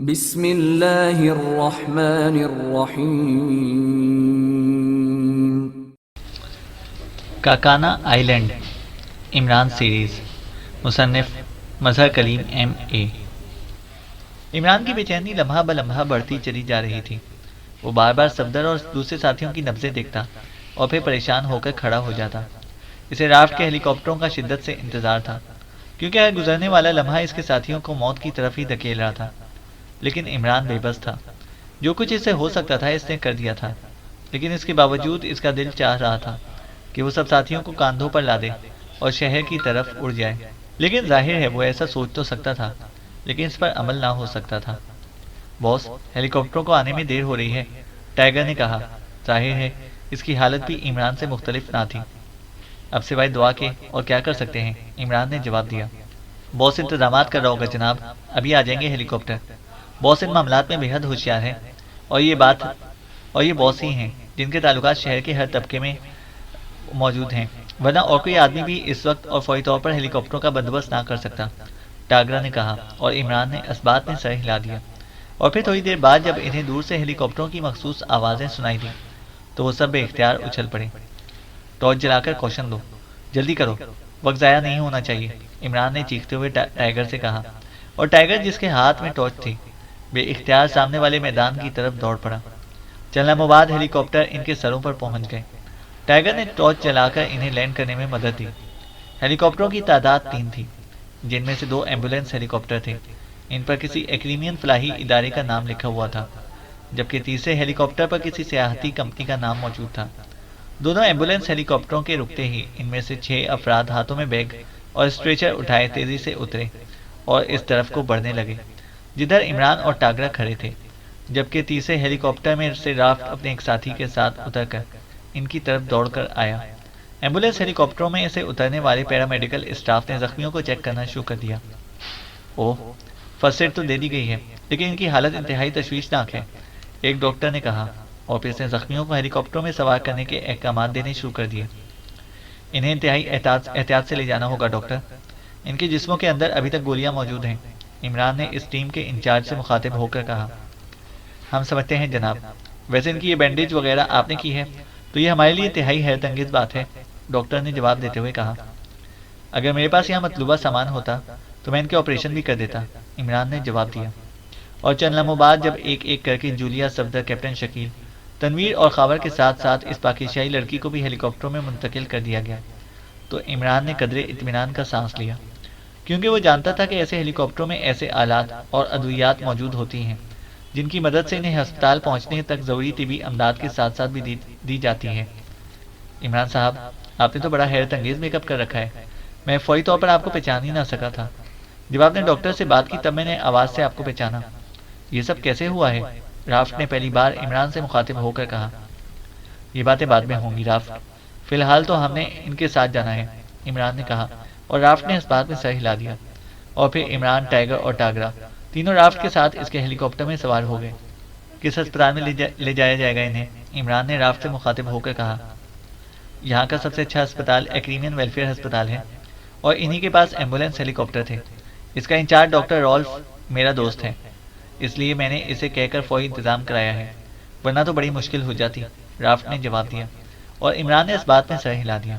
بسم اللہ الرحمن الرحیم۔ کاکانا آئی لینڈ عمران سیریز، مصنف مظہر کلیم ایم اے۔ عمران کی بے چینی لمحہ بلمحہ بڑھتی چلی جا رہی تھی۔ وہ بار بار صفدر اور دوسرے ساتھیوں کی نبضیں دیکھتا اور پھر پریشان ہو کر کھڑا ہو جاتا۔ اسے رافٹ کے ہیلی کاپٹروں کا شدت سے انتظار تھا، کیونکہ ہر گزرنے والا لمحہ اس کے ساتھیوں کو موت کی طرف ہی دھکیل رہا تھا۔ لیکن عمران بے بس تھا۔ جو کچھ اس سے ہو سکتا تھا اس نے کر دیا تھا، لیکن اس کے باوجود اس کا دل چاہ رہا تھا کہ وہ سب ساتھیوں کو کاندھوں پر لا دے اور شہر کی طرف اڑ جائے۔ لیکن ظاہر ہے وہ ایسا سوچ تو سکتا تھا، لیکن اس پر عمل نہ ہو سکتا تھا۔ باس، ہیلی کاپٹروں کو آنے میں دیر ہو رہی ہے، ٹائیگر نے کہا۔ ظاہر ہے اس کی حالت بھی عمران سے مختلف نہ تھی۔ اب سوائے دعا کے اور کیا کر سکتے ہیں، عمران نے جواب دیا۔ باس انتظامات کر رہا ہوگا جناب، ابھی آ جائیں گے ہیلی کاپٹر۔ باس ان معاملات میں بے حد ہوشیار ہے، اور یہ باس ہی ہیں جن کے تعلقات شہر کے ہر طبقے میں موجود ہیں، ورنہ اور کوئی آدمی بھی اس وقت اور فوری طور پر ہیلی کاپٹروں کا بندوبست نہ کر سکتا، ٹاگرا نے کہا، اور عمران نے اس بات میں سر ہلا دیا۔ اور پھر تھوڑی دیر بعد جب انہیں دور سے ہیلی کاپٹروں کی مخصوص آوازیں سنائی دیں تو وہ سب بے اختیار اچھل پڑے۔ ٹارچ جلا کر کوشن دو، جلدی کرو، وقت ضائع نہیں ہونا چاہیے، عمران نے چیختے ہوئے ٹائیگر سے کہا، اور ٹائیگر جس کے ہاتھ میں ٹارچ تھی بے اختیار سامنے والے میدان کی طرف دوڑ پڑا۔ چند لمحوں بعد ہیلی کاپٹر ان کے سروں پر پہنچ گئے۔ ٹائیگر نے ٹارچ جلا کر انہیں لینڈ کرنے میں مدد دی۔ ہیلی کاپٹروں کی تعداد 3 تھی، جن میں سے 2 ایمبولینس ہیلی کاپٹر تھے۔ ان پر کسی ایکریمین فلاحی ادارے کا نام لکھا ہوا تھا، جبکہ تیسرے ہیلی کاپٹر پر کسی سیاحتی کمپنی کا نام موجود تھا۔ دونوں ایمبولینس ہیلی کاپٹروں کے رکتے ہی ان میں سے 6 افراد ہاتھوں میں بیگ اور اسٹریچر اٹھائے تیزی سے اترے اور اس طرف کو بڑھنے لگے جدھر عمران اور ٹاگرا کھڑے تھے، جبکہ تیسرے ہیلی کاپٹر میں سے رافٹ اپنے ایک ساتھی کے ساتھ اتر کر ان کی طرف دوڑ کر آیا۔ ایمبولینس ہیلی کاپٹروں میں سے اترنے والے پیرامیڈیکل اسٹاف نے زخمیوں کو چیک کرنا شروع کر دیا۔ اوہ، فرسٹ ایڈ تو دے دی گئی ہے، لیکن ان کی حالت انتہائی تشویشناک ہے، ایک ڈاکٹر نے کہا، اور پھر اس نے زخمیوں کو ہیلی کاپٹروں میں سوار کرنے کے احکامات دینے شروع کر دیے۔ انہیں انتہائی احتیاط سے لے جانا ہوگا ڈاکٹر، ان کے جسموں کے اندر ابھی تک گولیاں موجود ہیں، عمران نے اس ٹیم کے انچارج سے مخاطب ہو کر کہا۔ ہم سمجھتے ہیں جناب، ویسے ان کی یہ بینڈیج وغیرہ آپ نے کی ہے تو یہ ہمارے لیے انتہائی حیرت انگیز بات ہے، ڈاکٹر نے جواب دیتے ہوئے کہا۔ اگر میرے پاس یہاں مطلوبہ سامان ہوتا تو میں ان کے آپریشن بھی کر دیتا، عمران نے جواب دیا۔ اور چند لمحوں بعد جب ایک ایک کر کے جولیا، صفدر، کیپٹن شکیل، تنویر اور خاور کے ساتھ ساتھ اس پاکستانی لڑکی کو بھی ہیلی کاپٹروں میں منتقل کر دیا گیا تو عمران نے قدرے اطمینان کا سانس لیا، کیونکہ وہ جانتا تھا کہ ایسے ہیلی کاپٹروں میں ایسے آلات اور ادویات موجود ہوتی ہیں جن کی مدد سے انہیں ہسپتال پہنچنے تک ضروری طبی امداد کے ساتھ ساتھ بھی دی جاتی ہیں۔ عمران صاحب، آپ نے تو بڑا حیرت انگیز میک اپ کر رکھا ہے، میں فوری طور پر آپ کو پہچان ہی نہ سکا تھا۔ جب آپ نے ڈاکٹر سے بات کی تب میں نے آواز سے آپ کو پہچانا۔ یہ سب کیسے ہوا ہے؟ رافٹ نے پہلی بار عمران سے مخاطب ہو کر کہا۔ یہ باتیں بعد میں ہوں گی رافٹ، فی الحال تو ہم نے ان کے ساتھ جانا ہے، عمران نے کہا، اور رافٹ نے اس بات میں سر ہلا دیا۔ اور پھر عمران، ٹائیگر اور ٹاگرا تینوں رافٹ کے ساتھ اس کے ہیلی کاپٹر میں سوار ہو گئے۔ کس ہسپتال میں لے جایا جائے گا انہیں؟ عمران نے رافٹ سے مخاطب ہو کر کہا۔ یہاں کا سب سے اچھا ہسپتال ایکریمین ویلفیئر ہسپتال ہے، اور انہی کے پاس ایمبولینس ہیلی کاپٹر تھے۔ اس کا انچارج ڈاکٹر رولف میرا دوست ہے، اس لیے میں نے اسے کہہ کر فوری انتظام کرایا ہے، ورنہ تو بڑی مشکل ہو جاتی، رافٹ نے جواب دیا، اور عمران نے اس بات میں سر ہلا دیا۔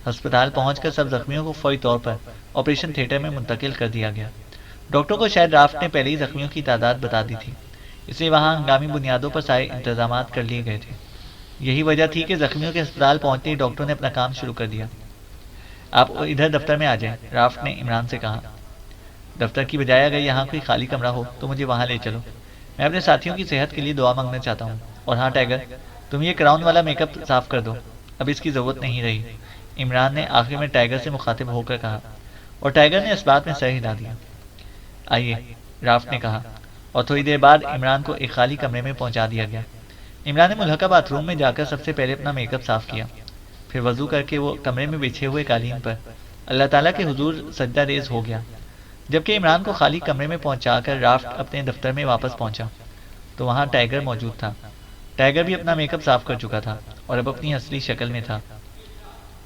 ہسپتال پہنچ کر سب زخمیوں کو فوری طور پر آپریشن تھیٹر میں منتقل کر دیا گیا۔ ڈاکٹر کو شاید رافٹ نے پہلے ہی زخمیوں کی تعداد بتا دی تھی، اس لیے وہاں ہنگامی بنیادوں پر سارے انتظامات کر لیے گئے تھے۔ یہی وجہ تھی کہ زخمیوں کے ہسپتال پہنچتے ہی ڈاکٹر نے اپنا کام شروع کر دیا۔ آپ ادھر دفتر میں آ جائیں، رافٹ نے عمران سے کہا۔ دفتر کی بجائے اگر یہاں کوئی خالی کمرہ ہو تو مجھے وہاں لے چلو، میں اپنے ساتھیوں کی صحت کے لیے دعا مانگنا چاہتا ہوں۔ اور ہاں ٹائیگر، تم یہ کراؤن والا میک اپ صاف کر دو، اب اس کی ضرورت نہیں رہی، عمران نے آخر میں ٹائیگر سے مخاطب ہو کر کہا، اور ٹائیگر نے اس بات میں سر ہلا دیا۔ آئیے، رافٹ نے کہا، اور تھوڑی دیر بعد عمران کو ایک خالی کمرے میں پہنچا دیا گیا۔ عمران نے ملحقہ باتھ روم میں جا کر سب سے پہلے اپنا میک اپ صاف کیا، پھر وضو کر کے وہ کمرے میں بچھے ہوئے قالین پر اللہ تعالیٰ کے حضور سجدہ ریز ہو گیا۔ جبکہ عمران کو خالی کمرے میں پہنچا کر رافٹ اپنے دفتر میں واپس پہنچا تو وہاں ٹائیگر موجود تھا۔ ٹائیگر بھی اپنا میک اپ صاف کر چکا تھا اور اب اپنی اصلی شکل میں تھا۔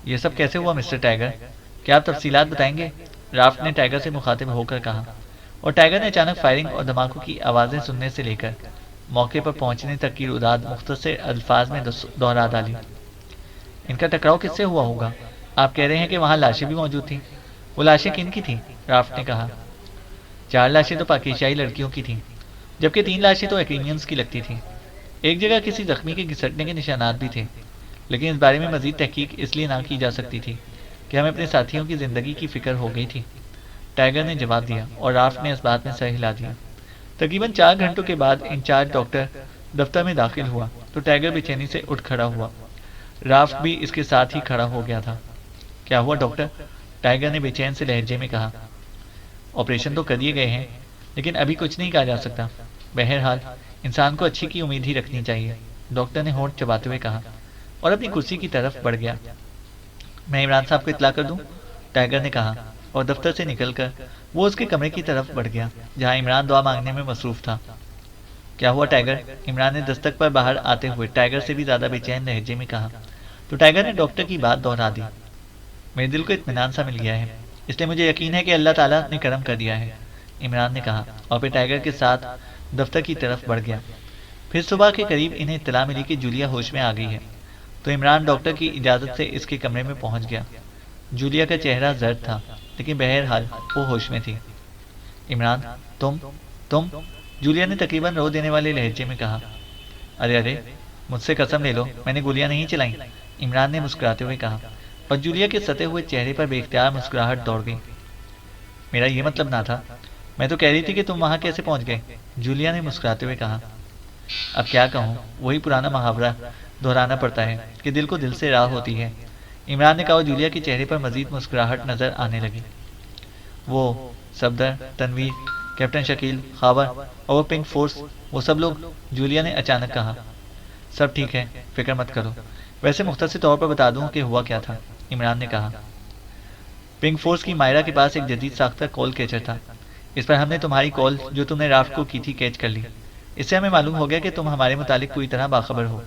یہ سب کیسے ہوا مسٹر ٹائیگر؟ کیا آپ تفصیلات بتائیں گے؟ رافٹ نے ٹائیگر سے مخاطب ہو کر کہا۔ اور ٹائیگر نے اچانک فائرنگ اور دھماکوں کی آوازیں سننے سے لے کر موقع پر پہنچنے تک کی روداد مختصر الفاظ میں دہرا ڈالی۔ ان کا ٹکراؤ کس سے ہوا ہوگا؟ آپ کہہ رہے ہیں کہ وہاں لاشیں بھی موجود تھیں؟ وہ لاشیں کن کی تھیں؟ رافٹ نے کہا۔ 4 لاشیں تو پاکستانی لڑکیوں کی تھیں، جبکہ 3 لاشیں تو ایکریمینز کی لگتی تھیں۔ ایک جگہ کسی زخمی کے گھسٹنے کے نشانات بھی تھے، لیکن اس بارے میں مزید تحقیق اس لیے نہ کی جا سکتی تھی کہ ہمیں اپنے ساتھیوں کی زندگی کی فکر ہو گئی تھی، ٹائیگر نے جواب دیا، اور رافٹ نے اس بات میں سر ہلا دیا۔ تقریباً 4 گھنٹوں کے بعد انچارج ڈاکٹر دفتر میں داخل ہوا تو ٹائیگر بے چینی سے اٹھ کھڑا ہوا۔ رافٹ بھی اس کے ساتھ ہی کھڑا ہو گیا تھا۔ کیا ہوا ڈاکٹر؟ ٹائیگر نے بے چین سے لہجے میں کہا۔ آپریشن تو کر دیے گئے ہیں، لیکن ابھی کچھ نہیں کہا جا سکتا۔ بہرحال انسان کو اچھی کی امید ہی رکھنی چاہیے، ڈاکٹر نے ہونٹ چباتے ہوئے کہا، اور اپنی کرسی کی طرف بڑھ گیا۔ میں عمران صاحب کو اطلاع کر دوں؟ ٹائیگر نے کہا، اور دفتر سے نکل کر وہ اس کے کمرے کی طرف بڑھ گیا جہاں عمران دعا مانگنے میں مصروف تھا۔ کیا ہوا ٹائیگر؟ عمران نے دستک پر باہر آتے ہوئے ٹائیگر سے بھی زیادہ بے چین لہجے میں کہا، تو ٹائیگر نے ڈاکٹر کی بات دہرا دی۔ میرے دل کو اطمینان سا مل گیا ہے، اس لیے مجھے یقین ہے کہ اللہ تعالیٰ نے کرم کر دیا ہے، عمران نے کہا، اور پھر ٹائیگر کے ساتھ دفتر کی طرف بڑھ گیا۔ پھر صبح کے قریب انہیں اطلاع ملی کہ جولیا ہوش میں آ گئی ہے، تو عمران ڈاکٹر کی اجازت سے اس کے کمرے میں پہنچ گیا۔ جولیا کا چہرہ زرد تھا، لیکن بہرحال وہ ہوش میں تھی۔ عمران، تم جولیا نے تقریباً رو دینے والے لہجے میں کہا۔ ارے مجھ سے قسم لے لو، میں نے گولیاں نہیں چلائیں، عمران نے مسکراتے ہوئے کہا، اور جولیا کے ستے ہوئے چہرے پر بے اختیار مسکراہٹ دوڑ گئی۔ میرا یہ مطلب نہ تھا، میں تو کہہ رہی تھی کہ تم وہاں کیسے پہنچ گئے، جولیا نے مسکراتے ہوئے کہا۔ اب کیا کہوں، وہی پرانا محاورہ دہرانا پڑتا ہے کہ دل کو دل سے راہ ہوتی ہے، عمران نے کہا، اور جولیا کے چہرے پر مزید مسکراہٹ نظر آنے لگی۔ وہ صفدر، تنویر، کیپٹن شکیل، خاور اور وہ پنک فورس، وہ سب لوگ، جولیا نے اچانک کہا۔ سب ٹھیک ہے، فکر مت کرو، ویسے مختصر طور پر بتا دوں کہ ہوا کیا تھا، عمران نے کہا۔ پنک فورس کی مائرہ کے پاس ایک جدید ساختہ کال کیچر تھا، اس پر ہم نے تمہاری کال جو تم نے رافٹ کو کی تھی کیچ کر لی۔ اس سے ہمیں معلوم ہو گیا کہ تم ہمارے متعلق پوری طرح باخبر ہو،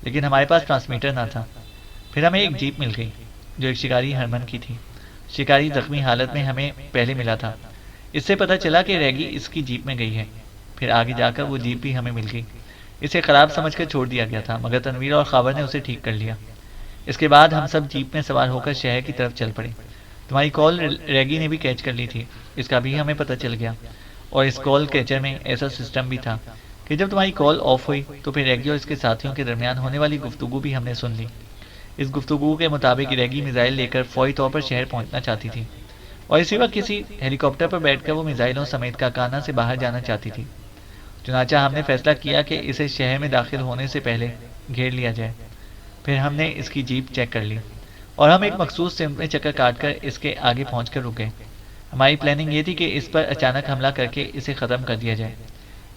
لیکن ہمارے پاس ٹرانسمیٹر نہ تھا۔ پھر ہمیں ایک جیپ مل گئی جو ایک شکاری ہرمن کی تھی۔ شکاری زخمی حالت میں ہمیں پہلے ملا تھا، اس سے پتہ چلا کہ ریگی اس کی جیپ میں گئی ہے۔ پھر آگے جا کر وہ جیپ بھی ہمیں مل گئی، اسے خراب سمجھ کر چھوڑ دیا گیا تھا، مگر تنویر اور خاور نے اسے ٹھیک کر لیا۔ اس کے بعد ہم سب جیپ میں سوار ہو کر شہر کی طرف چل پڑے۔ تمہاری کال ریگی نے بھی کیچ کر لی تھی، اس کا بھی ہمیں پتہ چل گیا، اور اس کال کیچر میں ایسا سسٹم بھی تھا کہ جب تمہاری کال آف ہوئی تو پھر ریگی اور اس کے ساتھیوں کے درمیان ہونے والی گفتگو بھی ہم نے سن لی۔ اس گفتگو کے مطابق ریگی میزائل لے کر فوری طور پر شہر پہنچنا چاہتی تھی، اور اسی وقت کسی ہیلی کاپٹر پر بیٹھ کر وہ میزائلوں سمیت کاکانا سے باہر جانا چاہتی تھی۔ چنانچہ ہم نے فیصلہ کیا کہ اسے شہر میں داخل ہونے سے پہلے گھیر لیا جائے۔ پھر ہم نے اس کی جیپ چیک کر لی، اور ہم ایک مخصوص سمت میں چکر کاٹ کر اس کے آگے پہنچ کر رک گئے۔ ہماری پلاننگ یہ تھی کہ اس پر اچانک حملہ کر کے اسے ختم کر دیا جائے۔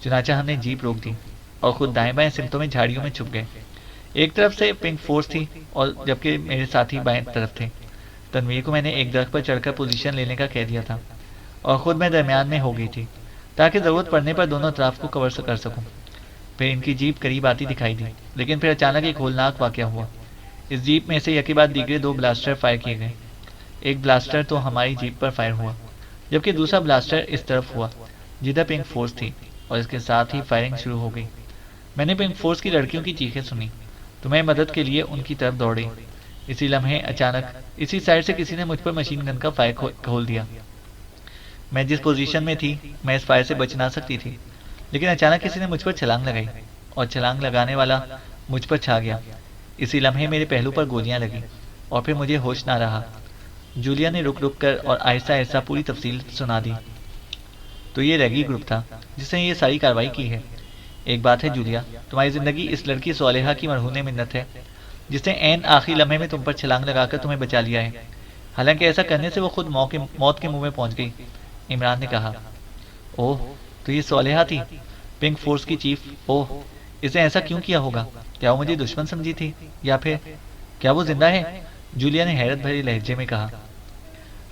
چنانچہ ہم نے جیپ روک دی اور خود دائیں بائیں سمتوں میں جھاڑیوں میں چھپ گئے۔ ایک طرف سے پنک فورس تھی اور جبکہ میرے ساتھی بائیں طرف تھے۔ تنویر کو میں نے ایک درخت پر چڑھ کر پوزیشن لینے کا کہہ دیا تھا، اور خود میں درمیان میں ہو گئی تھی تاکہ ضرورت پڑنے پر دونوں اطراف کو کور کر سکوں۔ پھر ان کی جیپ قریب آتی دکھائی دی، لیکن پھر اچانک ایک ہولناک واقعہ ہوا۔ اس جیپ میں سے یکے بعد دیگرے 2 بلاسٹر فائر کیے گئے۔ ایک بلاسٹر تو ہماری جیپ پر فائر ہوا، جبکہ دوسرا بلاسٹر اس طرف ہوا جدھر پنک فورس تھی، اور اس کے ساتھ ہی فائرنگ شروع ہو گئی۔ میں نے پنک فورس کی لڑکیوں کی چیخیں سنی تو میں مدد کے لیے ان کی طرف دوڑی۔ اسی لمحے اچانک اسی سائڈ سے کسی نے مجھ پر مشین گن کا فائر کھول دیا۔ میں جس پوزیشن میں تھی میں اس فائر سے بچ نہ سکتی تھی، لیکن اچانک کسی نے مجھ پر چھلانگ لگائی، اور چھلانگ لگانے والا مجھ پر چھا گیا۔ اسی لمحے میرے پہلو پر گولیاں لگیں، اور پھر مجھے ہوش نہ رہا۔ جولیا نے رک رک کر اور آہستہ آہستہ پوری تفصیل سنا دی۔ تو یہ ریگی گروپ تھا جس نے یہ ساری کارروائی کی ہے۔ ایک بات ہے جولیا، تمہاری زندگی اس لڑکی صالحہ کی مرہون منت ہے جس نے عین آخری لمحے میں تم پر چھلانگ لگا کر تمہیں بچا لیا ہے، حالانکہ ایسا کرنے سے وہ خود موت کے منہ میں پہنچ گئی، عمران نے کہا۔ اوہ، تو یہ صالحہ تھی، پنک فورس کی چیف۔ اوہ، اس نے ایسا کیوں کیا ہوگا؟ کیا وہ مجھے دشمن سمجھی تھی، یا پھر کیا وہ زندہ ہے؟ جولیا نے حیرت بھری لہجے میں کہا۔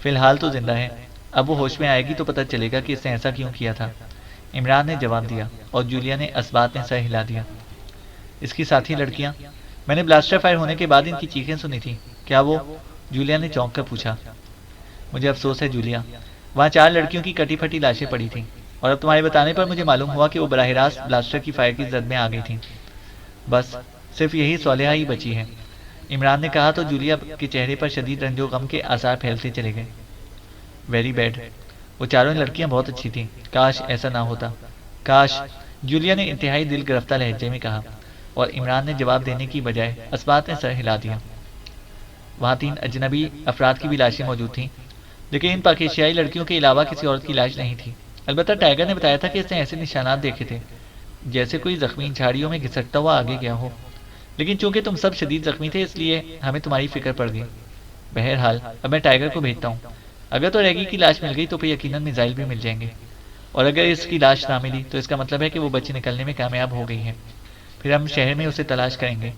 فی الحال تو زندہ ہے، اب وہ ہوش میں آئے گی تو پتہ چلے گا کہ اس نے ایسا کیوں کیا تھا، عمران نے جواب دیا، اور جولیا نے اسبات میں سر ہلا دیا۔ اس کی ساتھی لڑکیاں؟ میں نے بلاسٹر فائر ہونے کے بعد ان کی چیخیں سنی تھی، کیا وہ؟ جولیا نے چونک کر پوچھا۔ مجھے افسوس ہے جولیا، وہاں 4 لڑکیوں کی کٹی پھٹی لاشیں پڑی تھیں، اور اب تمہارے بتانے پر مجھے معلوم ہوا کہ وہ براہ راست بلاسٹر کی فائر کی زد میں آ گئی تھیں۔ بس صرف یہی صالحہ ہی بچی ہے، عمران نے کہا تو جولیا کے چہرے پر شدید رنج و غم کے آثار پھیلتے چلے گئے۔ ویری بیڈ، وہ چاروں لڑکیاں بہت اچھی تھیں، کاش ایسا نہ ہوتا، کاش، جولیا نے انتہائی دل گرفتہ لہجے میں کہا، اور عمران نے جواب دینے کی بجائے اسبات میں سر ہلا دیا۔ وہاں 3 اجنبی افراد کی بھی لاشیں موجود تھیں، لیکن ان پاکیشیائی لڑکیوں کے علاوہ کسی عورت کی لاش نہیں تھی۔ البتہ ٹائیگر نے بتایا تھا کہ اس نے ایسے نشانات دیکھے تھے جیسے کوئی زخمی جھاڑیوں میں گھسٹتا ہوا آگے گیا ہو، لیکن چونکہ تم سب شدید زخمی تھے اس لیے ہمیں تمہاری فکر پڑ گئی۔ بہرحال اب میں ٹائیگر کو بھیجتا ہوں، اگر تو ریگی کی لاش مل گئی تو پھر یقیناً میزائل بھی مل جائیں گے، اور اگر اس کی لاش نہ ملی تو اس کا مطلب ہے کہ وہ بچی نکلنے میں کامیاب ہو گئی ہے، پھر ہم شہر میں اسے تلاش کریں گے۔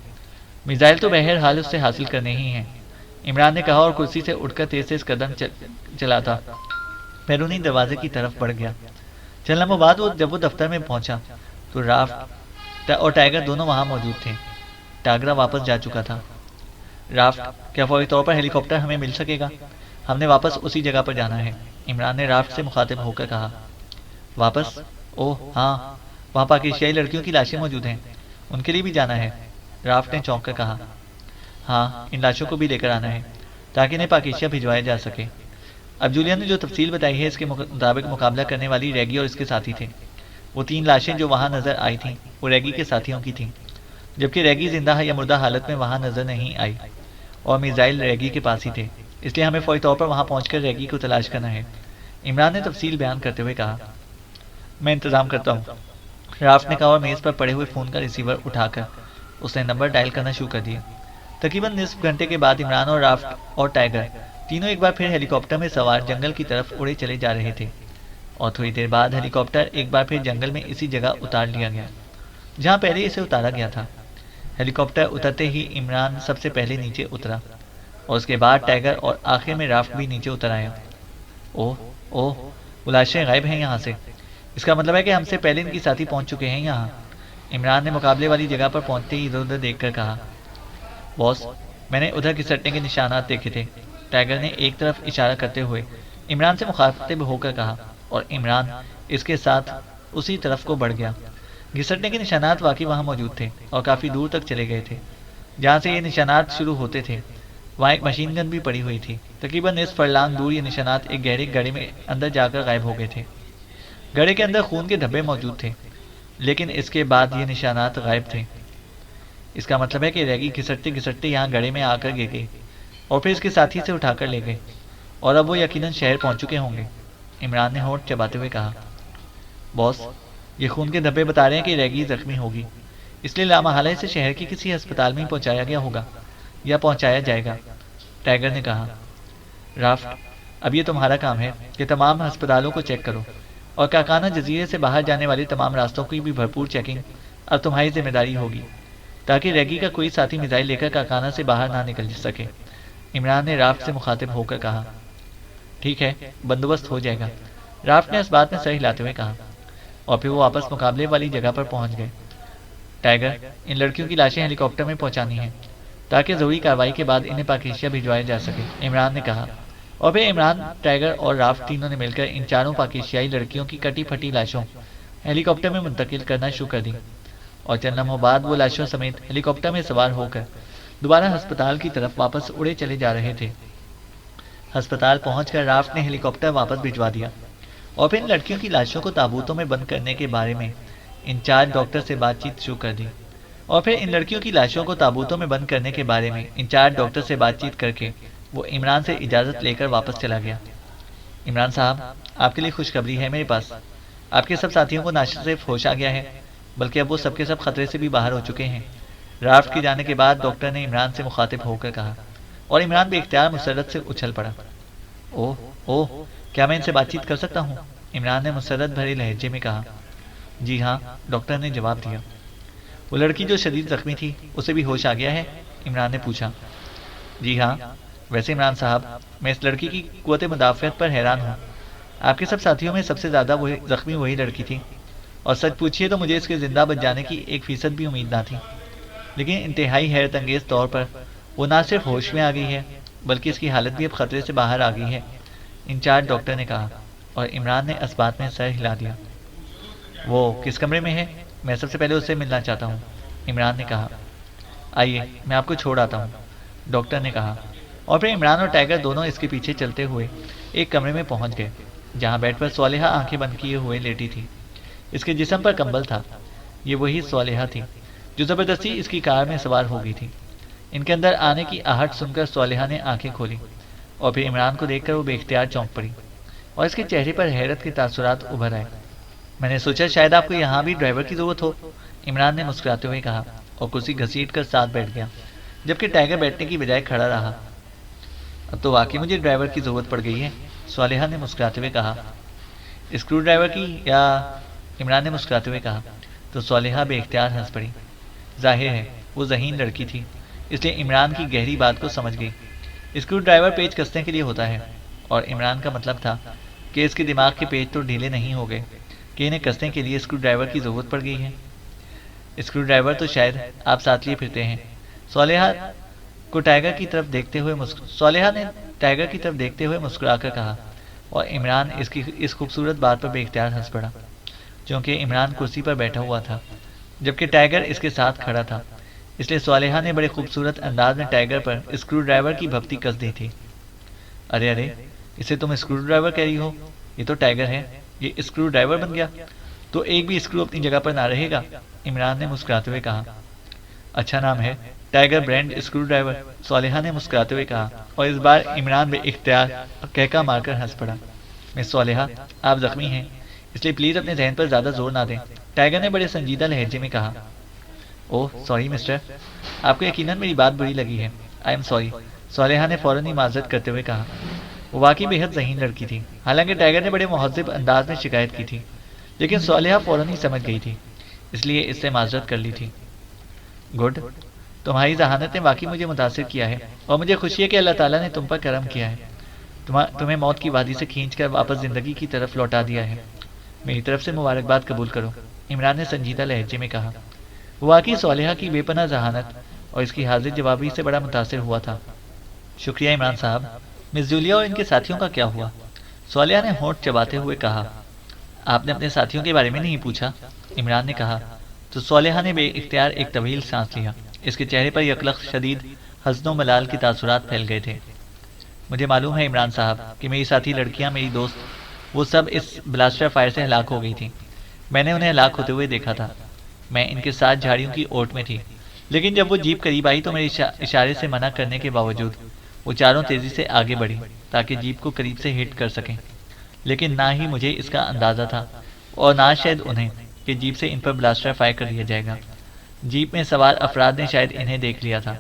میزائل تو بہرحال اس سے حاصل کرنے ہی ہیں، عمران نے کہا اور کرسی سے اٹھ کر تیز قدم چلا تھا بیرونی دروازے کی طرف بڑھ گیا۔ چند لمحوں بعد جب وہ دفتر میں پہنچا تو رافٹ اور ٹائیگر دونوں وہاں موجود تھے۔ ٹاگرا واپس جا چکا تھا۔ رافٹ، کیا فوری طور پر ہیلی کاپٹر ہمیں مل سکے گا؟ ہم نے واپس اسی جگہ پر جانا ہے، عمران نے رافٹ سے مخاطب ہو کر کہا۔ واپس؟ اوہ ہاں، وہاں پاکیشیائی لڑکیوں کی لاشیں موجود ہیں، ان کے لیے بھی جانا ہے، رافٹ نے چونک کر کہا۔ ہاں، ان لاشوں کو بھی لے کر آنا ہے تاکہ انہیں پاکیشیا بھجوایا جا سکے۔ اب جولیا نے جو تفصیل بتائی ہے اس کے مطابق مقابلہ کرنے والی ریگی اور اس کے ساتھی تھے۔ وہ 3 لاشیں جو وہاں نظر آئی تھیں وہ ریگی کے ساتھیوں کی تھیں، جبکہ ریگی زندہ یا مردہ حالت میں وہاں نظر نہیں آئی، اور میزائل ریگی کے پاس ہی تھے، اس لیے ہمیں فوری طور پر وہاں پہنچ کر ریگی کو تلاش کرنا ہے، عمران نے تفصیل بیان کرتے ہوئے کہا۔ میں انتظام کرتا ہوں، رافٹ نے کہا، اور میز پر پڑے ہوئے فون کا ریسیور اٹھا کر اس نے نمبر ڈائل کرنا شروع کر دیا۔ تقریباً نصف گھنٹے کے بعد عمران اور رافٹ اور ٹائیگر تینوں ایک بار پھر ہیلی کاپٹر میں سوار جنگل کی طرف اڑے چلے جا رہے تھے، اور تھوڑی دیر بعد ہیلی کاپٹر ایک بار پھر جنگل میں اسی جگہ اتار لیا گیا جہاں پہلے اسے اتارا گیا تھا۔ ہیلی کاپٹر اترتے ہی عمران سب سے پہلے نیچے اترا، اور اس کے بعد ٹائیگر، اور آخر میں رافٹ بھی نیچے اتر آیا۔ اوہ اوہ، وہ لاشیں غائب ہیں یہاں سے، اس کا مطلب ہے کہ ہم سے پہلے ان کی ساتھی پہنچ چکے ہیں یہاں، عمران نے مقابلے والی جگہ پر پہنچتے ہی ادھر ادھر دیکھ کر کہا۔ باس، میں نے ادھر گھسٹنے کے نشانات دیکھے تھے، ٹائیگر نے ایک طرف اشارہ کرتے ہوئے عمران سے مخاطب ہو کر کہا، اور عمران اس کے ساتھ اسی طرف کو بڑھ گیا۔ گھسٹنے کے نشانات واقعی وہاں موجود تھے اور کافی دور تک چلے گئے تھے۔ جہاں سے یہ نشانات شروع ہوتے تھے وہاں ایک مشین گن بھی پڑی ہوئی تھی۔ تقریباً نصف فرلانگ دور یہ نشانات ایک گہرے گڑھے میں اندر جا کر غائب ہو گئے تھے۔ گڑھے کے اندر خون کے دھبے موجود تھے، لیکن اس کے بعد یہ نشانات غائب تھے۔ اس کا مطلب ہے کہ ریگی گھسٹتے گھسٹتے یہاں گڑھے میں آ کر گر گئی، اور پھر اس کے ساتھی سے اٹھا کر لے گئے، اور اب وہ یقیناً شہر پہنچ چکے ہوں گے، عمران نے ہونٹ چباتے ہوئے کہا۔ باس، یہ خون کے دھبے بتا رہے ہیں کہ ریگی زخمی ہوگی، اس لیے لامحالہ اسے شہر کے کسی ہسپتال میں ہی پہنچایا گیا ہوگا یا پہنچایا جائے گا، ٹائیگر نے کہا۔ رافٹ، اب یہ تمہارا کام ہے کہ تمام ہسپتالوں کو چیک کرو، اور کاکانا جزیرے سے باہر جانے والے تمام راستوں کی بھی بھرپور چیکنگ اب تمہاری ذمہ داری ہوگی، تاکہ ریگی کا کوئی ساتھی میزائل لے کر کاکانا سے باہر نہ نکل سکے، عمران نے رافٹ سے مخاطب ہو کر کہا۔ ٹھیک ہے، بندوبست ہو جائے گا، رافٹ نے اس بات میں سر ہلاتے ہوئے کہا، اور پھر وہ واپس مقابلے والی جگہ پر پہنچ گئے۔ ٹائیگر، ان لڑکیوں کی لاشیں ہیلی کاپٹر میں پہنچانی ہیں تاکہ ضروری کارروائی کے بعد انہیں پاکیشیا بھجوایا جا سکے، عمران نے کہا، اور پھر عمران، ٹائیگر اور رافٹ تینوں نے مل کر ان 4 پاکیشیائی لڑکیوں کی کٹی پھٹی لاشوں ہیلی کاپٹر میں منتقل کرنا شروع کر دی، اور چند لمحوں بعد وہ لاشوں سمیت ہیلی کاپٹر میں سوار ہو کر دوبارہ ہسپتال کی طرف واپس اڑے چلے جا رہے تھے۔ ہسپتال پہنچ کر رافٹ نے ہیلی کاپٹر واپس بھجوا دیا، اور پھر ان لڑکیوں کی لاشوں کو تابوتوں میں بند کرنے کے بارے میں انچارج ڈاکٹر سے بات چیت شروع کر دی، کر کے وہ عمران سے اجازت لے کر واپس چلا گیا۔ عمران صاحب، آپ کے لیے خوشخبری ہے میرے پاس، آپ کے سب ساتھیوں کو نہ صرف ہوش آ گیا ہے بلکہ اب وہ سب کے سب خطرے سے بھی باہر ہو چکے ہیں، رافٹ کے جانے کے بعد ڈاکٹر نے عمران سے مخاطب ہو کر کہا، اور عمران بے اختیار مسرت سے اچھل پڑا۔ اوہ اوہ، کیا میں ان سے بات چیت کر سکتا ہوں؟ عمران نے مسرت بھرے لہجے میں کہا۔ جی ہاں، ڈاکٹر نے جواب دیا۔ وہ لڑکی جو شدید زخمی تھی اسے بھی ہوش آ گیا ہے؟ عمران نے پوچھا۔ جی ہاں، ویسے عمران صاحب، میں اس لڑکی کی قوت مدافعت پر حیران ہوں، آپ کے سب ساتھیوں میں سب سے زیادہ زخمی وہی لڑکی تھی، اور سچ پوچھیے تو مجھے اس کے زندہ بچ جانے کی 1% بھی امید نہ تھی، لیکن انتہائی حیرت انگیز طور پر وہ نہ صرف ہوش میں آ گئی ہے بلکہ اس کی حالت بھی اب خطرے سے باہر آ گئی ہے، انچارج ڈاکٹر نے کہا۔ اور عمران نے اس بات میں سر ہلا دیا۔ وہ کس کمرے میں ہے؟ میں سب سے پہلے اس سے ملنا چاہتا ہوں، عمران نے کہا۔ آئیے میں آپ کو چھوڑ آتا ہوں، ڈاکٹر نے کہا، اور پھر عمران اور ٹائیگر دونوں اس کے پیچھے چلتے ہوئے ایک کمرے میں پہنچ گئے جہاں بیڈ پر صالحہ آنکھیں بند کیے ہوئے لیٹی تھی۔ اس کے جسم پر کمبل تھا۔ یہ وہی صالحہ تھی جو زبردستی اس کی کار میں سوار ہو گئی تھی۔ ان کے اندر آنے کی آہٹ سن کر صالحہ نے آنکھیں کھولی اور پھر عمران کو دیکھ کر وہ بے اختیار چونک پڑی اور اس کے چہرے پر حیرت کے تاثرات ابھر آئے۔ میں نے سوچا شاید آپ کو یہاں بھی ڈرائیور کی ضرورت ہو، عمران نے مسکراتے ہوئے کہا اور کرسی گھسیٹ کر ساتھ بیٹھ گیا، جبکہ ٹائیگر بیٹھنے کی بجائے کھڑا رہا۔ اب تو واقعی مجھے ڈرائیور کی ضرورت پڑ گئی ہے، صالحہ نے مسکراتے ہوئے کہا۔ اسکرو ڈرائیور کی یا؟ عمران نے مسکراتے ہوئے کہا تو صالحہ بے اختیار ہنس پڑی۔ ظاہر ہے وہ ذہین لڑکی تھی، اس لیے عمران کی گہری بات کو سمجھ گئی۔ اسکرو ڈرائیور پیچ کسنے کے لیے ہوتا ہے، اور عمران کا مطلب تھا کہ اس کے دماغ کے پیچ تو ڈھیلے نہیں ہو گئے کہ انہیں کسنے کے لیے اسکرو ڈرائیور کی ضرورت پڑ گئی ہے۔ اسکرو ڈرائیور تو شاید آپ ساتھ لیے پھرتے ہیں، صالحہ نے ٹائیگر کی طرف دیکھتے ہوئے مسکرا کر کہا، اور عمران اس خوبصورت بات پر بے اختیار ہنس پڑا، چونکہ عمران کرسی پر بیٹھا ہوا تھا جبکہ ٹائیگر اس کے ساتھ کھڑا تھا، اس لیے صالحہ نے بڑے خوبصورت انداز میں ٹائیگر پر اسکرو ڈرائیور کی بھپتی کس دی تھی۔ ارے ارے، اسے تم اسکرو ڈرائیور کہہ رہی ہو؟ یہ تو ٹائیگر ہے، یہ اسکرو ڈرائیور بن گیا تو ایک بھی اسکرو اپنی جگہ پر نہ رہے گا، عمران نے مسکراتے ہوئے کہا۔ اچھا نام ہے، ٹائیگر برینڈ اسکرو ڈرائیور، صالحہ نے مسکراتے ہوئے کہا، اور اس بار عمران بے اختیار کہکا مار کر ہنس پڑا۔ مس صالحہ، آپ زخمی ہیں، اس لیے پلیز اپنے ذہن پر زیادہ زور نہ دیں، ٹائیگر نے بڑے سنجیدہ لہجے میں کہا۔ اوہ سوری مسٹر، آپ کو یقیناً میری بات بری لگی ہے، آئی ایم سوری، صالحہ نے فوراً ہی معذرت کرتے ہوئے کہا۔ وہ واقعی بے حد ذہین لڑکی تھی، حالانکہ ٹائیگر نے بڑے مہذب انداز میں شکایت کی تھی، لیکن صالحہ فوراً ہی سمجھ گئی تھی، اس لیے اس سے معذرت کر لی تھی۔ گڈ، تمہاری ذہانت نے واقعی مجھے متاثر کیا ہے، اور مجھے خوشی ہے کہ اللہ تعالیٰ نے تم پر کرم کیا ہے، تمہیں موت کی وادی سے کھینچ کر واپس زندگی کی طرف لوٹا دیا ہے۔ میری طرف سے مبارکباد قبول کرو، عمران نے سنجیدہ لہجے میں کہا۔ وہ واقعی صالحہ کی بے پناہ ذہانت اور اس کی حاضر جوابی سے بڑا متاثر ہوا تھا۔ شکریہ عمران صاحب، مس جولیا اور ان کے ساتھیوں کا کیا ہوا؟ صالحہ نے ہونٹ چباتے ہوئے کہا۔ آپ نے اپنے ساتھیوں کے بارے میں نہیں پوچھا، عمران نے کہا، تو صالحہ نے بے اختیار ایک طویل سانس لیا۔ اس کے چہرے پر یکلخت شدید حزن و ملال کے تاثرات پھیل گئے تھے۔ مجھے معلوم ہے عمران صاحب کہ میری ساتھی لڑکیاں، میری دوست، وہ سب اس بلاسٹر فائر سے ہلاک ہو گئی تھیں۔ میں نے انہیں ہلاک ہوتے ہوئے دیکھا تھا، میں ان کے ساتھ جھاڑیوں کی اوٹ میں تھی، لیکن جب وہ جیپ قریب آئی تو میرے اشارے سے منع کرنے کے باوجود وہ چاروں تیزی سے آگے بڑھی تاکہ جیپ کو قریب سے ہٹ کر سکیں، لیکن نہ ہی مجھے اس کا اندازہ تھا اور نہ شاید انہیں کہ جیپ سے ان پر بلاسٹر فائر کر دیا جائے گا۔ جیپ میں سوار افراد نے شاید انہیں دیکھ لیا تھا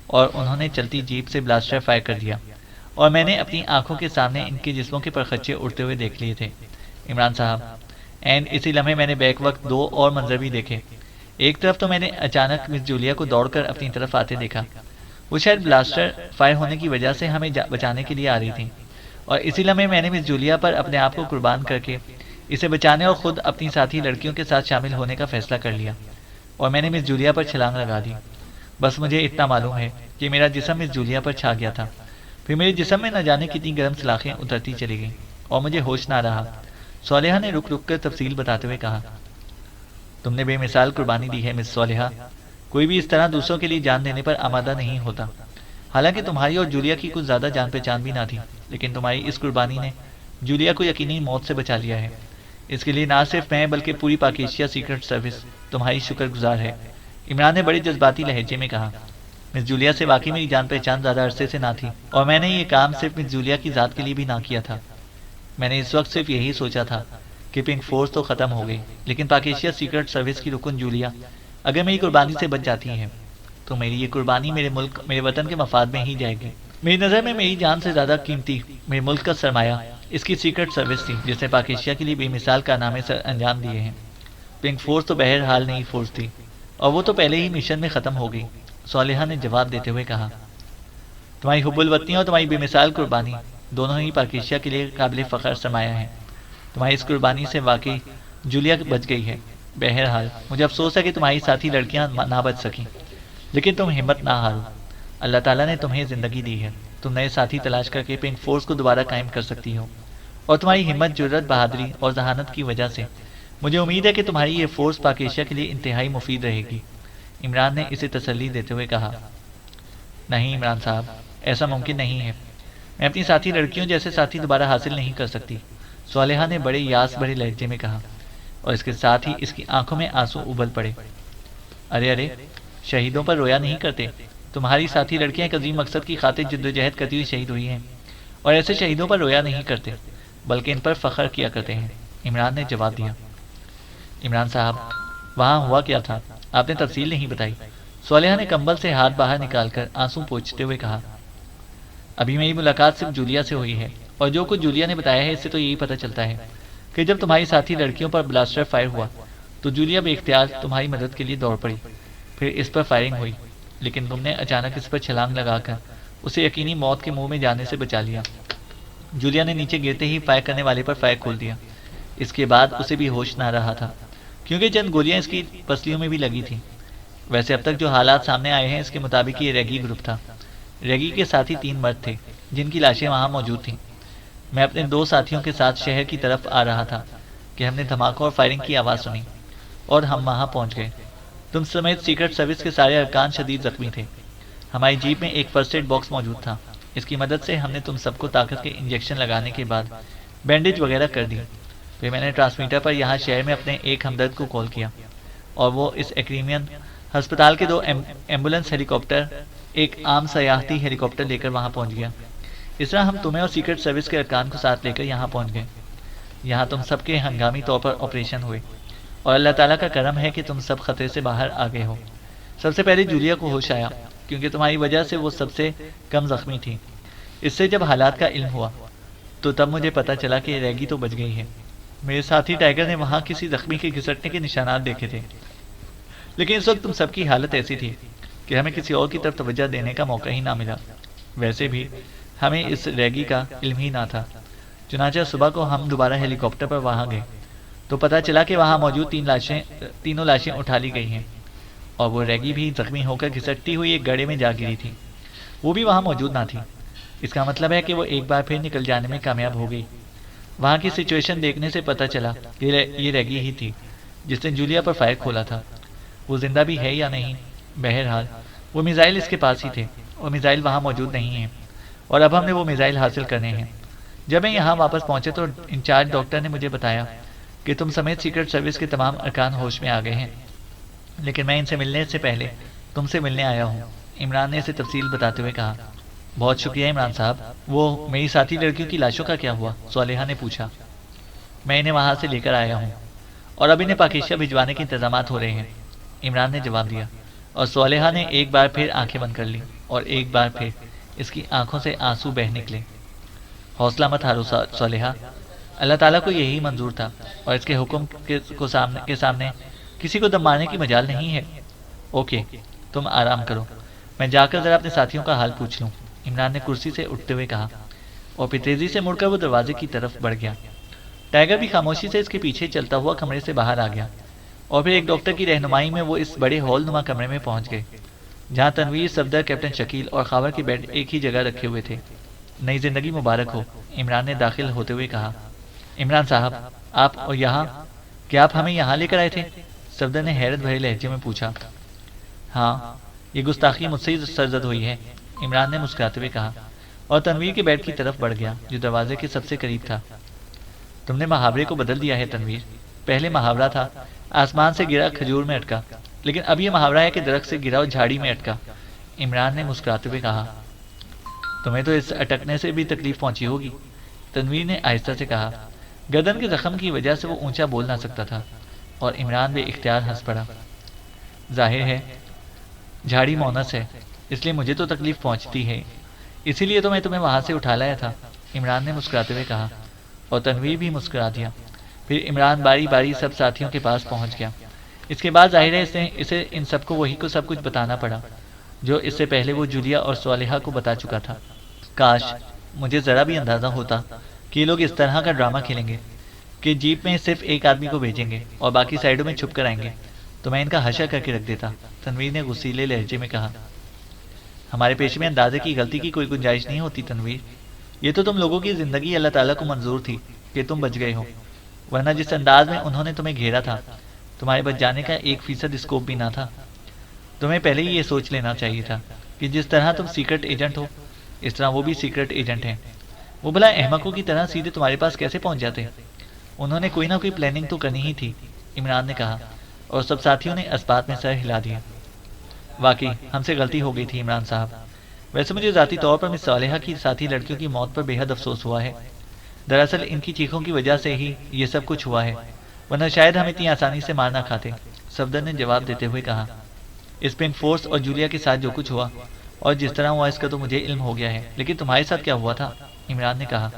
اور انہوں نے چلتی جیپ سے بلاسٹر فائر کر دیا، اور میں نے اپنی آنکھوں کے سامنے ان کے جسموں کے پرخچے اڑتے ہوئے دیکھ لیے تھے عمران صاحب۔ اینڈ اسی لمحے میں نے بیک وقت دو اور منظر بھی دیکھے۔ ایک طرف تو میں نے اچانک مس جولیا کو دوڑ کر اپنی طرف آتے دیکھا، وہ شاید بلاسٹر فائر ہونے کی وجہ سے ہمیں بچانے کے لیے آ رہی تھیں، اور اسی لمحے میں نے مس جولیا پر اپنے آپ کو قربان کر کے اسے بچانے اور خود اپنی ساتھی لڑکیوں کے ساتھ شامل ہونے کا فیصلہ کر لیا، اور میں نے مس جولیا پر چھلانگ لگا دی۔ بس مجھے اتنا معلوم ہے کہ میرا جسم مس جولیا پر چھا گیا تھا، پھر میرے جسم میں نہ جانے کتنی گرم سلاخیں اترتی چلی گئیں اور مجھے ہوش نہ رہا۔ صالحہ نے رک رک کر تفصیل بتاتے ہوئے کہا۔ تم نے بے مثال قربانی دی ہے مس صالحہ، کوئی بھی اس طرح دوسروں کے لیے جان دینے پر آمادہ نہیں ہوتا۔ حالانکہ تمہاری اور جولیا کی کچھ زیادہ جان پہچان بھی نہ تھی، لیکن تمہاری اس قربانی نے جولیا کو یقینی موت سے بچا لیا ہے۔ اس کے لیے نہ صرف میں بلکہ پوری پاک ایشیا سیکرٹ سروس تمہاری شکر گزار ہے، عمران نے بڑے جذباتی لہجے میں کہا۔ مس جولیا سے واقعی میری جان پہچان زیادہ عرصے سے نہ تھی، اور میں نے یہ کام صرف مس جولیا کی ذات کے لیے بھی نہ کیا تھا۔ میں نے اس وقت صرف یہی سوچا تھا کہ پنک فورس تو ختم ہو گئی، لیکن پاک ایشیا سیکرٹ سروس کی رکن جولیا اگر میری قربانی سے بچ جاتی ہے تو میری یہ قربانی میرے ملک، میرے وطن کے مفاد میں ہی جائے گی۔ میری نظر میں میری جان سے زیادہ قیمتی میرے ملک کا سرمایہ اس کی سیکرٹ سروس تھی، جس نے پاک ایشیا کے لیے بے مثال کارنامے سر انجام دیے ہیں۔ پنک فورس تو بہرحال نئی فورس تھی، اور وہ تو پہلے ہی مشن میں ختم ہو گئی، صالحہ نے جواب دیتے ہوئے کہا۔ تمہاری حب الوطنی اور تمہاری بے مثال قربانی دونوں ہی پاک ایشیا کے لیے قابل فخر سرمایہ ہیں۔ تمہاری اس قربانی سے واقعی جولیا بچ گئی ہے۔ بہرحال مجھے افسوس ہے کہ تمہاری ساتھی لڑکیاں نہ بچ سکیں، لیکن تم ہمت نہ ہارو، اللہ تعالیٰ نے تمہیں زندگی دی ہے، تم نئے ساتھی تلاش کر کے پنک فورس کو دوبارہ قائم کر سکتی ہو، اور تمہاری ہمت، جرت، بہادری اور ذہانت کی وجہ سے مجھے امید ہے کہ تمہاری یہ فورس پاک ایشیا کے لیے انتہائی مفید رہے گی۔ عمران نے اسے تسلی دیتے ہوئے کہا، نہیں عمران صاحب، ایسا ممکن نہیں ہے۔ میں اپنی ساتھی لڑکیوں جیسے ساتھی دوبارہ حاصل نہیں کر سکتی، صالحہ نے بڑے یاس بھرے لہجے میں کہا، اور اس کے ساتھ ہی اس کی آنکھوں میں آنسو ابل پڑے۔ ارے ارے، شہیدوں پر رویا نہیں کرتے۔ تمہاری ساتھی لڑکیاں ایک عظیم مقصد کی خاطر جدوجہد کرتی ہوئی شہید ہوئی ہیں، اور ایسے شہیدوں پر رویا نہیں کرتے بلکہ ان پر فخر کیا کرتے ہیں، عمران نے جواب دیا۔ عمران صاحب، وہاں ہوا کیا تھا؟ آپ نے تفصیل نہیں بتائی۔ صالحہ نے کمبل سے ہاتھ باہر نکال کر آنسو پوچھتے ہوئے کہا، ابھی میری ملاقات صرف جولیا سے ہوئی ہے، اور جو کچھ جولیا نے بتایا ہے اس سے تو یہی پتہ چلتا ہے کہ جب تمہاری ساتھی لڑکیوں پر بلاسٹر فائر ہوا تو جولیا بے اختیار تمہاری مدد کے لیے دوڑ پڑی، پھر اس پر فائرنگ ہوئی، لیکن تم نے اچانک اس پر چھلانگ لگا کر اسے یقینی موت کے منہ میں جانے سے بچا لیا۔ جولیا نے نیچے گرتے ہی فائر کرنے والے پر فائر کھول دیا۔ اس کے بعد اسے بھی ہوش نہ رہا تھا، کیونکہ چند گولیاں اس کی پسلیوں میں بھی لگی تھیں۔ ویسے اب تک جو حالات سامنے آئے ہیں اس کے مطابق یہ ریگی گروپ تھا۔ ریگی کے ساتھ ہی 3 مرد تھے جن کی لاشیں وہاں موجود تھیں۔ میں اپنے 2 ساتھیوں کے ساتھ شہر کی طرف آ رہا تھا کہ ہم نے دھماکوں اور فائرنگ کی آواز سنی، اور ہم وہاں پہنچ گئے۔ تم سمیت سیکرٹ سروس کے سارے ارکان شدید زخمی تھے۔ ہماری جیپ میں ایک فرسٹ ایڈ باکس موجود تھا، اس کی مدد سے ہم نے تم سب کو طاقت کے انجیکشن لگانے کے بعد بینڈیج وغیرہ کر دی۔ پھر میں نے ٹرانسمیٹر پر یہاں شہر میں اپنے ایک ہمدرد کو کال کیا، اور وہ اس ایکریمین ہسپتال کے 2 ایمبولینس ہیلی کاپٹر، ایک عام سیاحتی ہیلی کاپٹر لے کر وہاں پہنچ گیا۔ اس طرح ہم تمہیں اور سیکرٹ سروس کے ارکان کو ساتھ لے کر یہاں پہنچ گئے۔ یہاں تم سب کے ہنگامی طور پر آپریشن ہوئے، اور اللہ تعالیٰ کا کرم ہے کہ تم سب خطرے سے باہر آ گئے ہو۔ سب سے پہلے جولیا کو ہوش آیا، کیونکہ تمہاری وجہ سے وہ سب سے کم زخمی تھی۔ اس سے جب حالات کا علم ہوا تو تب مجھے پتہ چلا کہ ریگی تو بچ گئی ہے۔ میرے ساتھی ٹائیگر نے وہاں کسی زخمی کے گھسٹنے کے نشانات دیکھے تھے، لیکن اس وقت تم سب کی حالت ایسی تھی کہ ہمیں کسی اور کی طرف توجہ دینے کا موقع ہی نہ ملا۔ ویسے بھی ہمیں اس ریگی کا علم ہی نہ تھا۔ چنانچہ صبح کو ہم دوبارہ ہیلی کاپٹر پر وہاں گئے تو پتہ چلا کہ وہاں موجود تینوں لاشیں اٹھا لی گئی ہیں، اور وہ ریگی بھی زخمی ہو کر گھسٹتی ہوئی ایک گڑھے میں جا گری تھی، وہ بھی وہاں موجود نہ تھی۔ اس کا مطلب ہے کہ وہ ایک بار پھر نکل جانے میں کامیاب ہو گئی۔ وہاں کی سچویشن دیکھنے سے پتہ چلا کہ یہ ریگی ہی تھی جس نے جولیا پر فائر کھولا تھا۔ وہ زندہ بھی ہے یا نہیں، بہرحال وہ میزائل اس کے پاس ہی تھے، اور میزائل وہاں موجود نہیں ہیں، اور اب ہم نے وہ میزائل حاصل کرنے ہیں۔ جب میں یہاں واپس پہنچے تو انچارج ڈاکٹر نے مجھے بتایا کہ تم سمیت سیکرٹ سروس کے تمام ارکان ہوش میں آ گئے ہیں، لیکن میں ان سے ملنے سے پہلے تم سے ملنے آیا ہوں۔ عمران نے اسے تفصیل بتاتے ہوئے کہا، بہت شکریہ عمران صاحب۔ وہ میری ساتھی لڑکیوں کی لاشوں کا کیا ہوا؟ صالحہ نے پوچھا۔ میں انہیں وہاں سے لے کر آیا ہوں، اور اب انہیں پاکیشیا بھجوانے کے انتظامات ہو رہے ہیں، عمران نے جواب دیا، اور صالحہ نے ایک بار پھر آنکھیں بند کر لی، اور ایک بار پھر اس کی آنکھوں سے آنسو بہہ نکلے۔ حوصلہ مت ہارو صالحہ، اللہ تعالیٰ کو یہی منظور تھا، اور اس کے حکم کے سامنے کسی کو دم مارنے کی مجال نہیں ہے۔ اوکے، تم آرام کرو، میں جا کر ذرا اپنے ساتھیوں کا حال پوچھ لوں، عمران نے کرسی سے اٹھتے ہوئے کہا، اور پھر تیزی سے مڑ کر وہ دروازے کی طرف بڑھ گیا۔ ٹائیگر بھی خاموشی سے اس کے پیچھے چلتا ہوا کمرے سے باہر آ گیا، اور پھر ایک ڈاکٹر کی رہنمائی میں وہ اس بڑے ہال نما کمرے میں پہنچ گئے جہاں تنویر، صفدر، کیپٹن شکیل اور خاور کے بیڈ ایک ہی جگہ رکھے ہوئے تھے۔ نئی زندگی مبارک ہو، عمران نے داخل ہوتے ہوئے کہا۔ عمران صاحب، آپ اور یہاں، کیا آپ ہمیں یہاں لے کر آئے تھے؟ صفدر نے حیرت بھرے لہجے میں پوچھا۔ ہاں، یہ گستاخی مجھ سے ہی سرزد ہوئی ہے، عمران نے مسکراتے ہوئے کہا، اور تنویر کے بیڈ کی طرف بڑھ گیا جو دروازے کے سب سے قریب تھا۔ تم نے محاورے کو بدل دیا ہے تنویر۔ پہلے محاورہ تھا آسمان سے گرا کھجور میں اٹکا، لیکن اب یہ محاورہ ہے کہ درخت سے گرا اور جھاڑی میں اٹکا، عمران نے مسکراتے ہوئے کہا۔ تمہیں تو اس اٹکنے سے بھی تکلیف پہنچی ہوگی، تنویر نے آہستہ سے کہا۔ گردن کے زخم کی وجہ سے وہ اونچا بول نہ سکتا تھا، اور عمران بے اختیار ہنس پڑا۔ ظاہر ہے جھاڑی مونس ہے، اس لیے مجھے تو تکلیف پہنچتی ہے، اسی لیے تو میں تمہیں وہاں سے اٹھا لایا تھا، عمران نے مسکراتے ہوئے کہا، اور تنویر بھی مسکرا دیا۔ پھر عمران باری باری سب ساتھیوں کے پاس پہنچ گیا۔ اس کے بعد ظاہر ہے اسے ان سب کو وہی کو سب کچھ بتانا پڑا جو اس سے پہلے وہ جولیا اور صالحہ کو بتا چکا تھا۔ کاش مجھے ذرا بھی اندازہ ہوتا کہ یہ لوگ اس طرح کا ڈرامہ کھیلیں گے کہ جیپ میں صرف ایک آدمی کو بھیجیں گے اور باقی سائڈوں میں چھپ کر آئیں گے، تو میں ان کا حشر کر کے رکھ دیتا، تنویر نے غصیلے لہجے میں کہا۔ ہمارے پیشے میں اندازے کی غلطی کی کوئی گنجائش نہیں ہوتی تنویر، یہ تو تم لوگوں کی زندگی اللہ تعالیٰ کو منظور تھی، کہ تم بچ گئے ہو، ورنہ جس انداز میں انہوں نے تمہیں گھیرا تھا تمہارے بچ جانے کا 1% اسکوپ بھی نہ تھا۔ تمہیں پہلے ہی یہ سوچ لینا چاہیے تھا کہ جس طرح تم سیکرٹ ایجنٹ ہو اس طرح وہ بھی سیکرٹ ایجنٹ ہیں۔ وہ بھلا احمقوں کی طرح سیدھے تمہارے پاس کیسے پہنچ جاتے؟ انہوں نے کوئی نہ کوئی پلاننگ تو کرنی ہی تھی، عمران نے کہا، اور سب ساتھیوں نے اسبات میں سر ہلا دیا۔ واقعی ہم سے غلطی ہو گئی تھی عمران صاحب۔ ویسے مجھے ذاتی طور پر مس صالحہ کی ساتھی لڑکیوں کی موت پر بے حد افسوس ہوا ہے۔ دراصل ان کی چیخوں کی وجہ سے ہی یہ سب کچھ ہوا ہے، ورنہ شاید ہم اتنی آسانی سے مار نہ کھاتے، صفدر نے جواب دیتے ہوئے کہا۔ اس پنک فورس اور جولیا کے ساتھ جو کچھ ہوا اور جس طرح ہوا اس کا تو مجھے علم ہو گیا ہے، لیکن تمہارے ساتھ کیا ہوا تھا؟ عمران نے کہا۔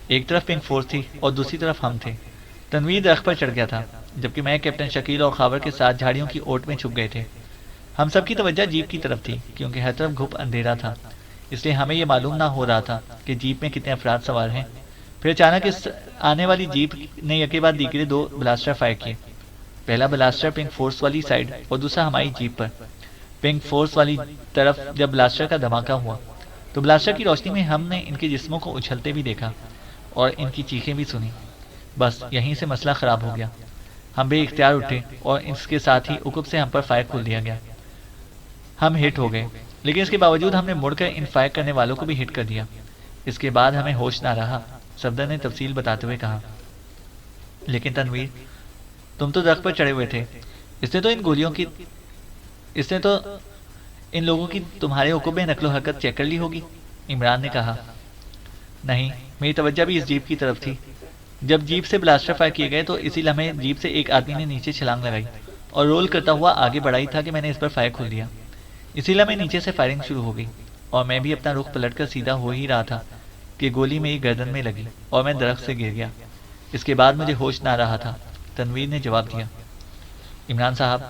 ایک طرف پنک فورس تھی اور دوسری طرف ہم تھے۔ تنویر درخت پر چڑھ گیا تھا جبکہ میں کیپٹن شکیل اور خاور کے ساتھ جھاڑیوں کی اوٹ میں چھپ گئے تھے۔ ہم سب کی توجہ جیپ کی طرف تھی کیونکہ ہر طرف گھپ اندھیرا تھا، اس لیے ہمیں یہ معلوم نہ ہو رہا تھا کہ جیپ میں کتنے افراد سوار ہیں۔ پھر اچانک اس آنے والی جیپ نے یکے بعد دیگرے 2 بلاسٹر فائر کیے۔ پہلا بلاسٹر پنک فورس والی سائڈ اور دوسرا ہماری جیپ پر۔ پنک فورس والی طرف جب بلاسٹر کا دھماکہ ہوا تو بلاسٹر کی روشنی میں ہم نے ان کے جسموں کو اچھلتے بھی دیکھا اور ان کی چیخیں بھی سنی۔ بس یہیں سے مسئلہ خراب ہو گیا۔ ہم بے اختیار اٹھے اور اس کے ساتھ ہی عقب سے ہم پر فائر کھول دیا گیا۔ ہم ہٹ ہو گئے، لیکن اس کے باوجود ہم نے مڑ کر ان فائر کرنے والوں کو بھی ہٹ کر دیا۔ اس کے بعد ہمیں ہوش نہ رہا، صفدر نے تفصیل بتاتے ہوئے کہا۔ لیکن تنویر، تم تو درخت پر چڑھے ہوئے تھے، اس نے تو ان لوگوں کی تمہارے عقب میں نقل و حرکت چیک کر لی ہوگی، عمران نے کہا۔ نہیں، میری توجہ بھی اس جیپ کی طرف تھی۔ جب جیپ سے بلاسٹر فائر کیے گئے تو اسی لمحے جیپ سے ایک آدمی نے نیچے چھلانگ لگائی اور رول کرتا ہوا آگے بڑھائی تھا کہ میں نے اس پر فائر کھول دیا۔ اسی لمحے نیچے سے فائرنگ شروع ہو گئی اور میں بھی اپنا رخ پلٹ کر سیدھا ہو ہی رہا تھا کہ گولی میری گردن میں لگی اور میں درخت سے گر گیا۔ اس کے بعد مجھے ہوش نہ رہا تھا، تنویر نے جواب دیا۔ عمران صاحب،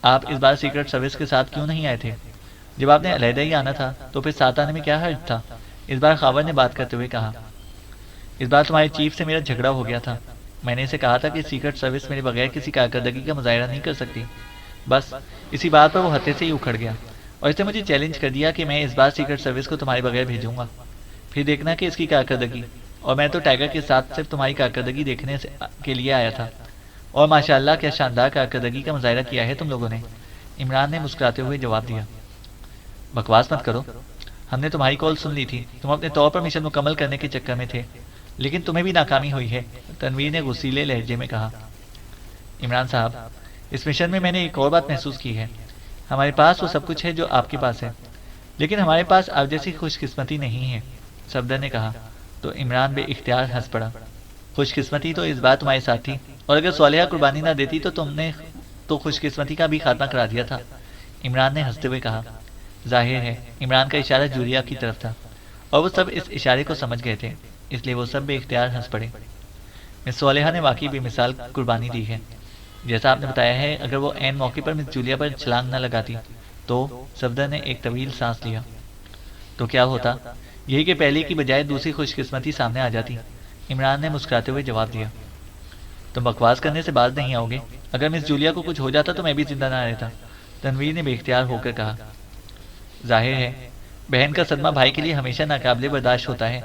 آپ اس بار سیکرٹ سروس کے ساتھ کیوں نہیں آئے تھے؟ جب آپ نے علیحدہ ہی آنا تھا تو پھر ساتھ آنے میں کیا حرج تھا؟ اس بار خاور نے بات کرتے ہوئے کہا۔ اس بار تمہارے چیف سے میرا جھگڑا ہو گیا تھا۔ میں نے اسے کہا تھا کہ سیکرٹ سروس میرے بغیر کسی کارکردگی کا مظاہرہ نہیں کر سکتی۔ بس اسی بات پر وہ ہتے سے ہی اکھڑ گیا اور اس نے مجھے چیلنج کر دیا کہ میں اس بار سیکرٹ سروس کو تمہارے بغیر بھیجوں گا، پھر دیکھنا کہ اس کی کارکردگی۔ اور میں تو ٹائیگر کے ساتھ صرف تمہاری کارکردگی دیکھنے کے لیے آیا تھا، اور ماشاءاللہ کیا شاندار کارکردگی کا مظاہرہ کیا ہے تم لوگوں نے، عمران نے مسکراتے ہوئے جواب دیا۔ بکواس مت کرو، ہم نے تمہاری کال سن لی تھی، تم اپنے طور پر مشن مکمل کرنے کے چکر میں تھے، لیکن تمہیں بھی ناکامی ہوئی ہے، تنویر نے غصیلے لہجے میں کہا۔ عمران صاحب، اس مشن میں نے ایک اور بات محسوس کی ہے۔ ہمارے پاس وہ سب کچھ ہے جو آپ کے پاس ہے، لیکن ہمارے پاس آپ جیسی خوش قسمتی نہیں ہے، صفدر نے کہا تو عمران بے اختیار ہنس پڑا۔ خوش قسمتی تو اس بار تمہارے ساتھ تھی، اور اگر صالحہ قربانی نہ دیتی تو تم نے تو خوش قسمتی کا بھی خاتمہ کرا دیا تھا، عمران نے ہنستے ہوئے کہا۔ ظاہر ہے عمران کا اشارہ جولیا کی طرف تھا اور وہ سب اس اشارے کو سمجھ گئے تھے، اس لیے وہ سب بے اختیار ہنس پڑے۔ مس صالحہ نے واقعی بے مثال قربانی دی ہے، جیسا آپ نے بتایا ہے۔ اگر وہ عین موقع پر مس جولیا پر چھلانگ نہ لگاتی تو، صفدر نے ایک طویل سانس لیا، تو کیا ہوتا؟ یہی کہ پہلے کی بجائے دوسری خوش قسمتی سامنے آ جاتی، عمران نے مسکراتے ہوئے جواب دیا۔ تم بکواس کرنے سے باز نہیں آؤ گے، اگر مس جولیا کو کچھ ہو جاتا تو میں بھی زندہ نہ رہتا، تنویر نے بے اختیار ہو کر کہا۔ ظاہر ہے بہن کا صدمہ بھائی کے لیے ہمیشہ ناقابل برداشت ہوتا ہے،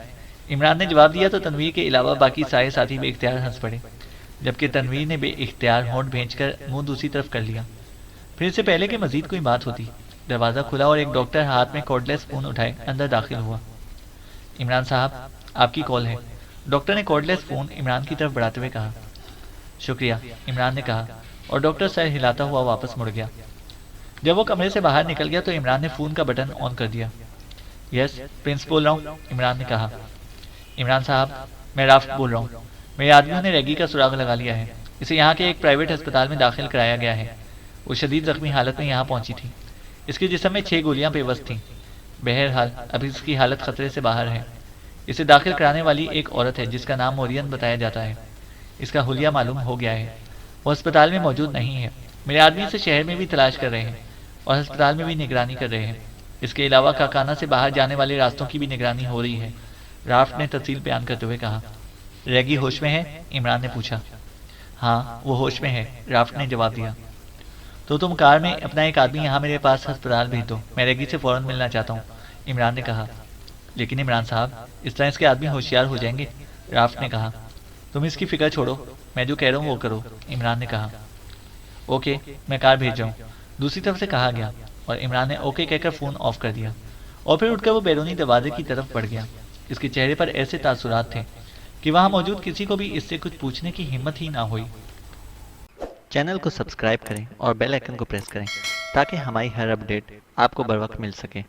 عمران نے جواب دیا تو تنویر کے علاوہ باقی سارے ساتھی بے اختیار ہنس پڑے، جبکہ تنویر نے بے اختیار ہونٹ بھینچ کر منہ دوسری طرف کر لیا۔ پھر اس سے پہلے کہ مزید کوئی بات ہوتی، دروازہ کھلا اور ایک ڈاکٹر ہاتھ میں کارڈلیس فون اٹھائے اندر داخل ہوا۔ عمران صاحب، آپ کی کال ہے، ڈاکٹر نے کارڈلیس فون عمران کی طرف بڑھاتے ہوئے کہا۔ شکریہ، عمران نے کہا اور ڈاکٹر سر ہلاتا ہوا واپس مڑ گیا۔ جب وہ کمرے سے باہر نکل گیا تو عمران نے فون کا بٹن آن کر دیا۔ یس، پرنس بول رہا ہوں، عمران نے کہا۔ عمران صاحب، میں رافت بول رہا ہوں، میرے آدمیوں نے ریگی کا سراغ لگا لیا ہے، اسے یہاں کے ایک پرائیویٹ ہسپتال میں داخل کرایا گیا ہے۔ وہ شدید زخمی حالت میں یہاں پہنچی تھی، اس کے جسم میں 6 گولیاں پیوست تھیں۔ بہرحال ابھی اس کی حالت خطرے سے باہر ہے۔ اسے داخل کرانے والی ایک عورت ہے جس کا نام مورین بتایا جاتا ہے، اس کا حلیہ معلوم ہو گیا ہے، وہ ہسپتال میں موجود نہیں ہے۔ میرے آدمی اسے شہر میں بھی تلاش کر رہے ہیں اور ہسپتال میں بھی نگرانی کر رہے ہیں، اس کے علاوہ کاکانہ سے باہر جانے والے راستوں کی بھی نگرانی ہو رہی ہے، رافٹ نے تفصیل بیان کرتے ہوئے کہا۔ ریگی ہوش میں ہے؟ عمران نے پوچھا۔ ہاں وہ ہوش میں ہے، رافٹ نے جواب دیا۔ تو تم کار میں اپنا ایک آدمی یہاں میرے پاس ہسپتال بھیج دو، میں ریگی سے فوراً ملنا چاہتا ہوں، عمران نے کہا۔ لیکن عمران صاحب، اس طرح اس کے آدمی ہوشیار ہو جائیں گے، رافٹ نے کہا۔ تم اس کی فکر چھوڑو، میں جو کہہ رہا ہوں وہ کرو، عمران نے کہا۔ اوکے، میں کار بھیج رہا ہوں، دوسری طرف سے کہا گیا، اور عمران نے اوکے کہہ کر فون آف کر دیا اور پھر اٹھ کر وہ بیرونی دروازے کی طرف بڑھ گیا۔ اس کے چہرے پر ایسے تاثرات تھے کہ وہاں موجود کسی کو بھی اس سے کچھ پوچھنے کی ہمت ہی نہ ہوئی۔ چینل کو سبسکرائب کریں اور بیل آئیکن کو پریس کریں تاکہ ہماری ہر اپڈیٹ آپ کو بر وقت مل سکے۔